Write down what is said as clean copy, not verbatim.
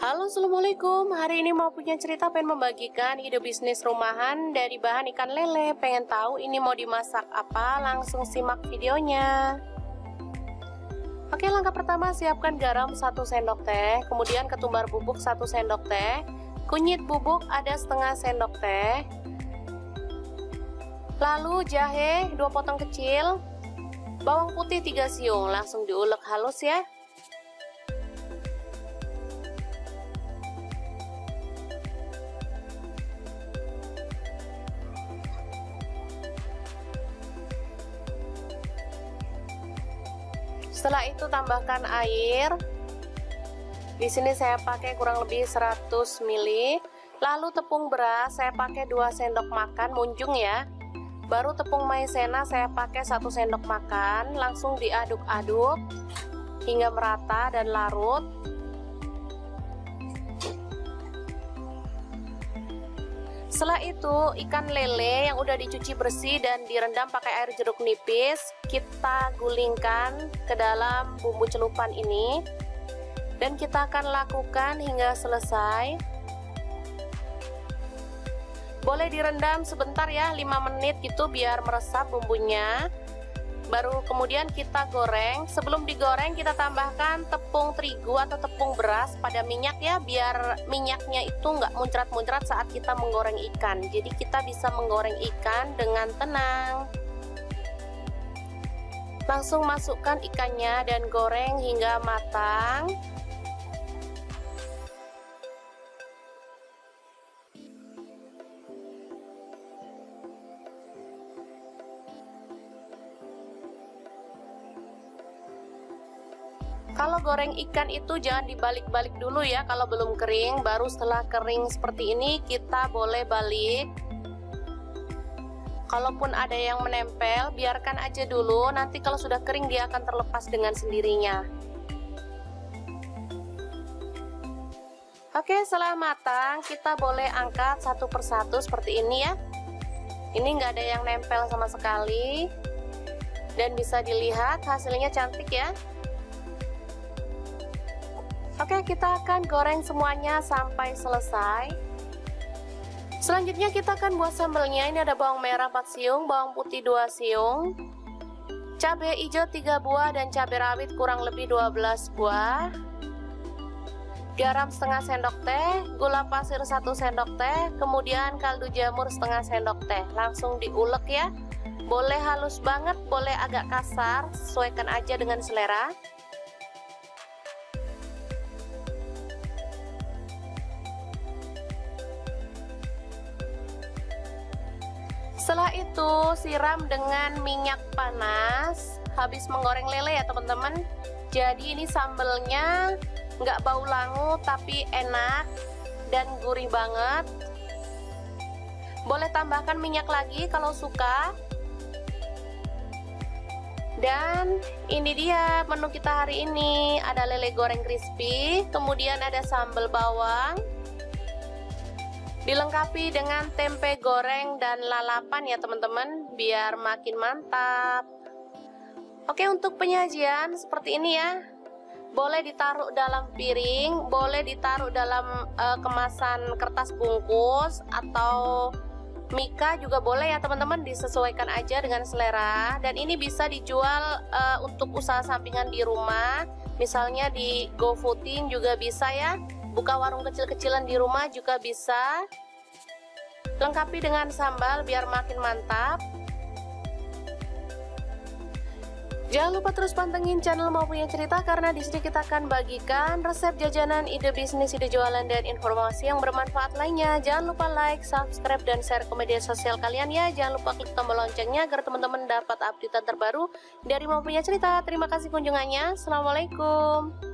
Halo, assalamualaikum. Hari ini mau punya cerita, pengen membagikan ide bisnis rumahan dari bahan ikan lele. Pengen tahu ini mau dimasak apa? Langsung simak videonya. Oke, langkah pertama siapkan garam 1 sendok teh, kemudian ketumbar bubuk 1 sendok teh, kunyit bubuk ada setengah sendok teh, lalu jahe 2 potong kecil, bawang putih 3 siung. Langsung diulek halus ya. Setelah itu tambahkan air. Di sini saya pakai kurang lebih 100 ml. Lalu tepung beras saya pakai 2 sendok makan munjung ya. Baru tepung maizena saya pakai 1 sendok makan. Langsung diaduk-aduk hingga merata dan larut. Setelah itu ikan lele yang udah dicuci bersih dan direndam pakai air jeruk nipis kita gulingkan ke dalam bumbu celupan ini, dan kita akan lakukan hingga selesai. Boleh direndam sebentar ya, 5 menit gitu biar meresap bumbunya. Baru kemudian kita goreng. Sebelum digoreng kita tambahkan tepung terigu atau tepung beras pada minyak ya, biar minyaknya itu nggak muncrat-muncrat saat kita menggoreng ikan. Jadi kita bisa menggoreng ikan dengan tenang. Langsung masukkan ikannya dan goreng hingga matang. Kalau goreng ikan itu jangan dibalik-balik dulu ya kalau belum kering. Baru setelah kering seperti ini kita boleh balik. Kalaupun ada yang menempel, biarkan aja dulu. Nanti kalau sudah kering dia akan terlepas dengan sendirinya. Oke, setelah matang kita boleh angkat satu persatu seperti ini ya. Ini nggak ada yang nempel sama sekali. Dan bisa dilihat hasilnya cantik ya. Oke, kita akan goreng semuanya sampai selesai. Selanjutnya kita akan buat sambelnya. Ini ada bawang merah 4 siung, bawang putih 2 siung, cabai hijau 3 buah, dan cabai rawit kurang lebih 12 buah, garam setengah sendok teh, gula pasir 1 sendok teh, kemudian kaldu jamur setengah sendok teh. Langsung diulek ya. Boleh halus banget, boleh agak kasar, sesuaikan aja dengan selera. Setelah itu siram dengan minyak panas habis menggoreng lele ya teman-teman. Jadi ini sambelnya nggak bau langu tapi enak dan gurih banget. Boleh tambahkan minyak lagi kalau suka. Dan ini dia menu kita hari ini. Ada lele goreng crispy, kemudian ada sambal bawang, dilengkapi dengan tempe goreng dan lalapan ya teman-teman, biar makin mantap. Oke, untuk penyajian seperti ini ya. Boleh ditaruh dalam piring, boleh ditaruh dalam kemasan kertas bungkus atau mika juga boleh ya teman-teman, disesuaikan aja dengan selera. Dan ini bisa dijual untuk usaha sampingan di rumah, misalnya di GoFoodin juga bisa ya. Buka warung kecil-kecilan di rumah juga bisa. Lengkapi dengan sambal biar makin mantap. Jangan lupa terus pantengin channel Mau Punya Cerita, karena di sini kita akan bagikan resep jajanan, ide bisnis, ide jualan, dan informasi yang bermanfaat lainnya. Jangan lupa like, subscribe, dan share ke media sosial kalian ya. Jangan lupa klik tombol loncengnya agar teman-teman dapat update terbaru dari Mau Punya Cerita. Terima kasih kunjungannya. Assalamualaikum.